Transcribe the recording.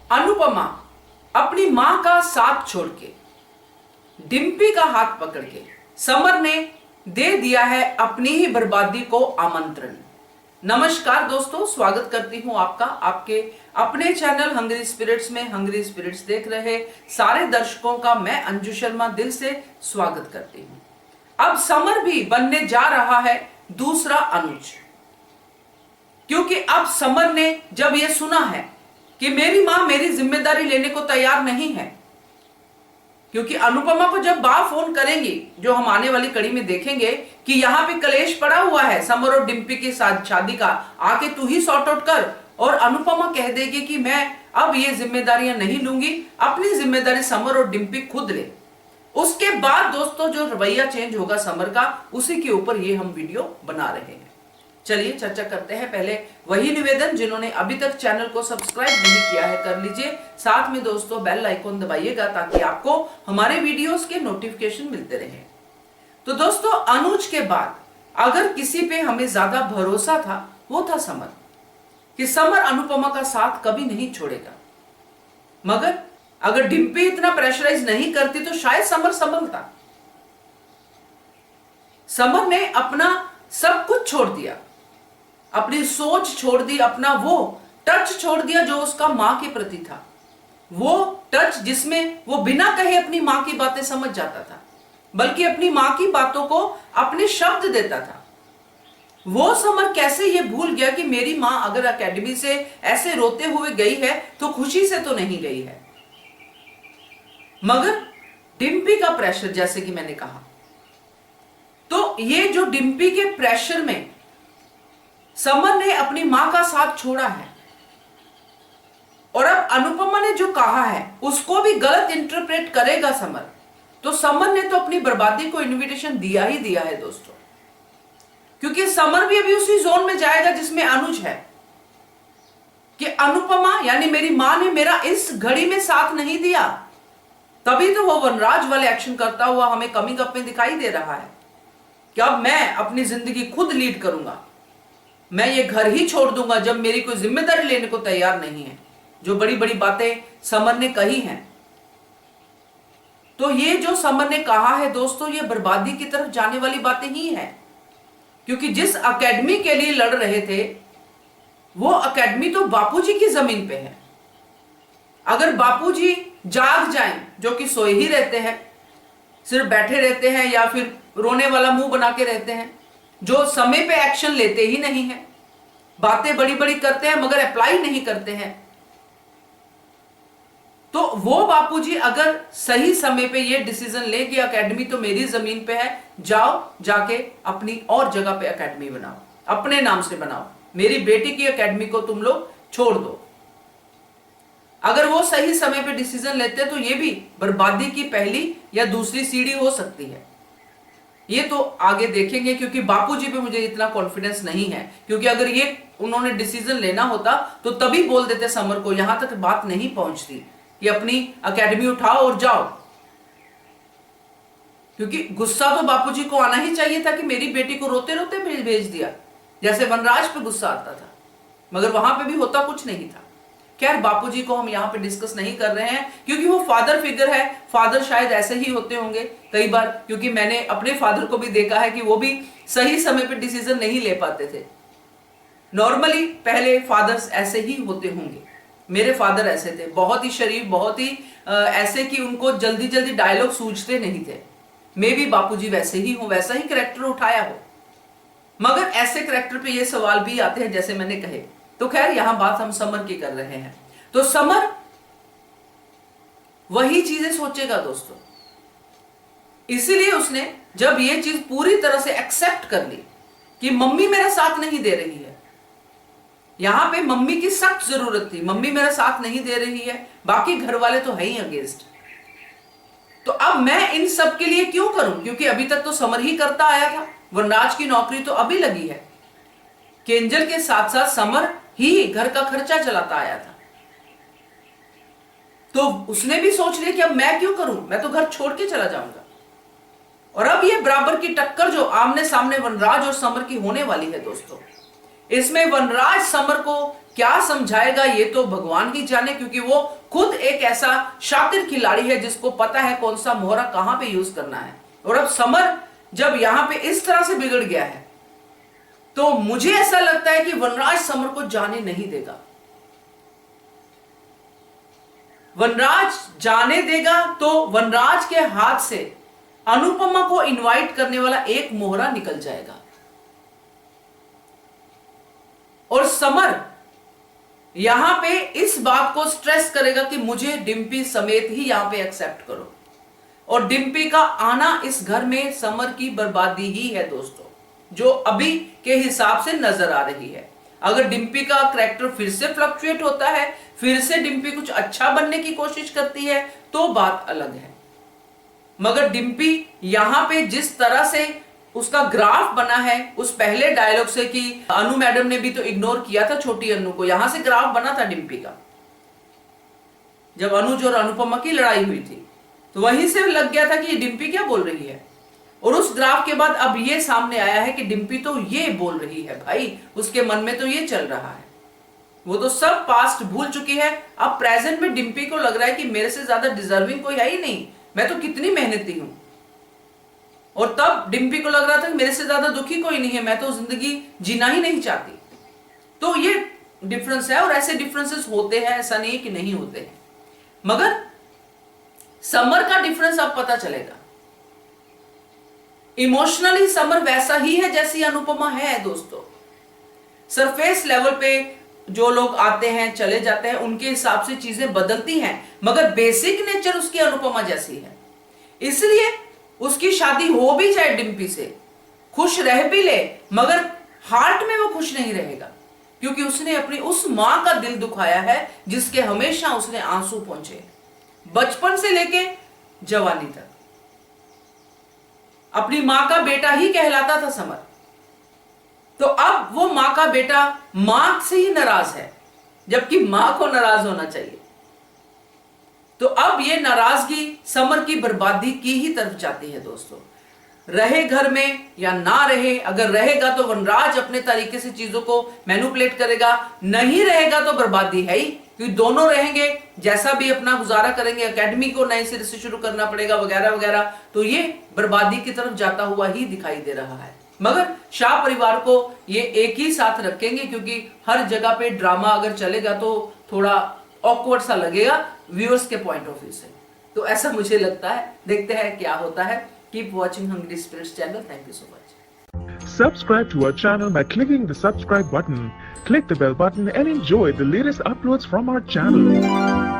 अनुपमा अपनी मां का साथ छोड़ के, डिम्पी का हाथ पकड़ के समर ने दे दिया है अपनी ही बर्बादी को आमंत्रण। नमस्कार दोस्तों, स्वागत करती हूं आपका आपके अपने चैनल हंग्री स्पिरिट्स में। हंग्री स्पिरिट्स देख रहे सारे दर्शकों का मैं अंजू शर्मा दिल से स्वागत करती हूं। अब समर भी बनने जा रहा है दूसरा अनुज, क्योंकि अब समर ने जब यह सुना है कि मेरी मां मेरी जिम्मेदारी लेने को तैयार नहीं है, क्योंकि अनुपमा को जब बा फोन करेंगी, जो हम आने वाली कड़ी में देखेंगे कि यहाँ पे कलेश पड़ा हुआ है समर और डिम्पी के साथ शादी का, आके तू ही सॉर्ट आउट कर, और अनुपमा कह देगी कि मैं अब ये जिम्मेदारियां नहीं लूंगी, अपनी जिम्मेदारी समर और डिम्पी खुद ले। उसके बाद दोस्तों जो रवैया चेंज होगा समर का, उसी के ऊपर ये हम वीडियो बना रहे हैं। चलिए चर्चा करते हैं। पहले वही निवेदन, जिन्होंने अभी तक चैनल को सब्सक्राइब नहीं किया है कर लीजिए, साथ में दोस्तों बेल आइकॉन दबाइएगा ताकि आपको हमारे वीडियोस के नोटिफिकेशन मिलते रहे। तो दोस्तों अनुज के बाद अगर किसी पे हमें ज्यादा भरोसा था वो था समर, कि समर अनुपमा का साथ कभी नहीं छोड़ेगा। मगर अगर डिम्पी इतना प्रेशराइज नहीं करती तो शायद समर संभलता। समर ने अपना सब कुछ छोड़ दिया, अपनी सोच छोड़ दी, अपना वो टच छोड़ दिया जो उसका मां के प्रति था, वो टच जिसमें वो बिना कहे अपनी मां की बातें समझ जाता था, बल्कि अपनी मां की बातों को अपने शब्द देता था। वो समर कैसे ये भूल गया कि मेरी मां अगर एकेडमी से ऐसे रोते हुए गई है तो खुशी से तो नहीं गई है। मगर डिम्पी का प्रेशर, जैसे कि मैंने कहा, तो ये जो डिम्पी के प्रेशर में समर ने अपनी मां का साथ छोड़ा है, और अब अनुपमा ने जो कहा है उसको भी गलत इंटरप्रेट करेगा समर, तो समर ने तो अपनी बर्बादी को इनविटेशन दिया ही दिया है दोस्तों। क्योंकि समर भी अभी उसी जोन में जाएगा जिसमें अनुज है, कि अनुपमा यानी मेरी मां ने मेरा इस घड़ी में साथ नहीं दिया, तभी तो वो वनराज वाले एक्शन करता हुआ हमें कमिंग अप में दिखाई दे रहा है कि अब मैं अपनी जिंदगी खुद लीड करूंगा, मैं ये घर ही छोड़ दूंगा जब मेरी कोई जिम्मेदारी लेने को तैयार नहीं है। जो बड़ी बड़ी बातें समर ने कही हैं, तो ये जो समर ने कहा है दोस्तों, ये बर्बादी की तरफ जाने वाली बातें ही हैं। क्योंकि जिस एकेडमी के लिए लड़ रहे थे वो एकेडमी तो बापूजी की जमीन पे है। अगर बापूजी जाग जाएं, जो कि सोए ही रहते हैं, सिर्फ बैठे रहते हैं या फिर रोने वाला मुंह बना के रहते हैं, जो समय पे एक्शन लेते ही नहीं है, बातें बड़ी बड़ी करते हैं मगर अप्लाई नहीं करते हैं, तो वो बापूजी अगर सही समय पे ये डिसीजन ले कि एकेडमी तो मेरी जमीन पे है, जाओ जाके अपनी और जगह पे एकेडमी बनाओ, अपने नाम से बनाओ, मेरी बेटी की एकेडमी को तुम लोग छोड़ दो, अगर वो सही समय पे डिसीजन लेते तो ये भी बर्बादी की पहली या दूसरी सीढ़ी हो सकती है। ये तो आगे देखेंगे, क्योंकि बापूजी पे मुझे इतना कॉन्फिडेंस नहीं है, क्योंकि अगर ये उन्होंने डिसीजन लेना होता तो तभी बोल देते समर को, यहां तक बात नहीं पहुंचती कि अपनी एकेडमी उठाओ और जाओ। क्योंकि गुस्सा तो बापूजी को आना ही चाहिए था कि मेरी बेटी को रोते रोते भेज दिया, जैसे वनराज पे गुस्सा आता था, मगर वहां पे भी होता कुछ नहीं था। खैर बापूजी को हम यहाँ पे डिस्कस नहीं कर रहे हैं, क्योंकि वो फादर फिगर है, फादर शायद ऐसे ही होते होंगे कई बार, क्योंकि मैंने अपने फादर को भी देखा है कि वो भी सही समय पे डिसीजन नहीं ले पाते थे। नॉर्मली पहले फादर्स ऐसे ही होते होंगे, मेरे फादर ऐसे थे, बहुत ही शरीफ, बहुत ही ऐसे कि उनको जल्दी जल्दी डायलॉग सूझते नहीं थे। मे भी बापूजी वैसे ही हो, वैसा ही कैरेक्टर उठाया हो, मगर ऐसे कैरेक्टर पे ये सवाल भी आते हैं जैसे मैंने कहे। तो खैर यहां बात हम समर की कर रहे हैं, तो समर वही चीजें सोचेगा दोस्तों। इसीलिए उसने जब ये चीज पूरी तरह से एक्सेप्ट कर ली कि मम्मी मेरा साथ नहीं दे रही है, यहां पे मम्मी की सख्त जरूरत थी, मम्मी मेरा साथ नहीं दे रही है, बाकी घर वाले तो है ही अगेंस्ट, तो अब मैं इन सब के लिए क्यों करूं, क्योंकि अभी तक तो समर ही करता आया था, वनराज की नौकरी तो अभी लगी है, केंजल के साथ साथ समर ही घर का खर्चा चलाता आया था, तो उसने भी सोच लिया कि अब मैं क्यों करूं, मैं तो घर छोड़ के चला जाऊंगा। और अब ये बराबर की टक्कर जो आमने सामने वनराज और समर की होने वाली है दोस्तों, इसमें वनराज समर को क्या समझाएगा ये तो भगवान ही जाने, क्योंकि वो खुद एक ऐसा शातिर खिलाड़ी है जिसको पता है कौन सा मोहरा कहां पे यूज करना है। और अब समर जब यहां पे इस तरह से बिगड़ गया है तो मुझे ऐसा लगता है कि वनराज समर को जाने नहीं देगा। वनराज जाने देगा तो वनराज के हाथ से अनुपमा को इनवाइट करने वाला एक मोहरा निकल जाएगा और समर यहां पे इस बात को स्ट्रेस करेगा कि मुझे डिम्पी समेत ही यहां पे एक्सेप्ट करो। और डिम्पी का आना इस घर में समर की बर्बादी ही है दोस्तों, जो अभी के हिसाब से नजर आ रही है। अगर डिम्पी का करैक्टर फिर से फ्लक्चुएट होता है, फिर से डिम्पी कुछ अच्छा बनने की कोशिश करती है तो बात अलग है। मगर डिम्पी यहां पे जिस तरह से उसका ग्राफ बना है उस पहले डायलॉग से कि अनु मैडम ने भी तो इग्नोर किया था छोटी अनु को, यहां से ग्राफ बना था डिम्पी का जब अनुज और अनुपमा की लड़ाई हुई थी, तो वहीं से लग गया था कि डिम्पी क्या बोल रही है। और उस ग्राफ के बाद अब ये सामने आया है कि डिम्पी तो ये बोल रही है, भाई उसके मन में तो ये चल रहा है। वो तो सब पास्ट भूल चुकी है, अब प्रेजेंट में डिम्पी को लग रहा है कि मेरे से ज्यादा डिजर्विंग कोई है ही नहीं, मैं तो कितनी मेहनती हूं। और तब डिम्पी को लग रहा था कि मेरे से ज्यादा दुखी कोई नहीं है, मैं तो जिंदगी जीना ही नहीं चाहती। तो ये डिफरेंस है और ऐसे डिफरेंसेस होते हैं, ऐसा नहीं है कि नहीं होते हैं। मगर समर का डिफरेंस अब पता चलेगा। इमोशनली समर वैसा ही है जैसी अनुपमा है दोस्तों। सरफेस लेवल पे जो लोग आते हैं चले जाते हैं उनके हिसाब से चीजें बदलती हैं, मगर बेसिक नेचर उसकी अनुपमा जैसी है। इसलिए उसकी शादी हो भी जाए डिम्पी से, खुश रह भी ले, मगर हार्ट में वो खुश नहीं रहेगा, क्योंकि उसने अपनी उस मां का दिल दुखाया है जिसके हमेशा उसने आंसू पहुंचे, बचपन से लेके जवानी तक। अपनी मां का बेटा ही कहलाता था समर, तो अब वो मां का बेटा मां से ही नाराज है, जबकि मां को नाराज होना चाहिए। तो अब ये नाराजगी समर की बर्बादी की ही तरफ जाती है दोस्तों। रहे घर में या ना रहे, अगर रहेगा तो वनराज अपने तरीके से चीजों को मैनिपुलेट करेगा, नहीं रहेगा तो बर्बादी है ही, क्योंकि दोनों रहेंगे जैसा भी अपना गुजारा करेंगे, एकेडमी को नए सिरे से शुरू करना पड़ेगा वगैरह वगैरह, तो ये बर्बादी की तरफ जाता हुआ ही दिखाई दे रहा है। मगर शाह परिवार को ये एक ही साथ रखेंगे, क्योंकि हर जगह पे ड्रामा अगर चलेगा तो थोड़ा ऑकवर्ड सा लगेगा व्यूअर्स के पॉइंट ऑफ व्यू से। तो ऐसा मुझे लगता है, देखते हैं क्या होता है। Keep watching hungry spirits channel. Thank you so much. Subscribe to our channel by clicking the subscribe button. Click the bell button and enjoy the latest uploads from our channel.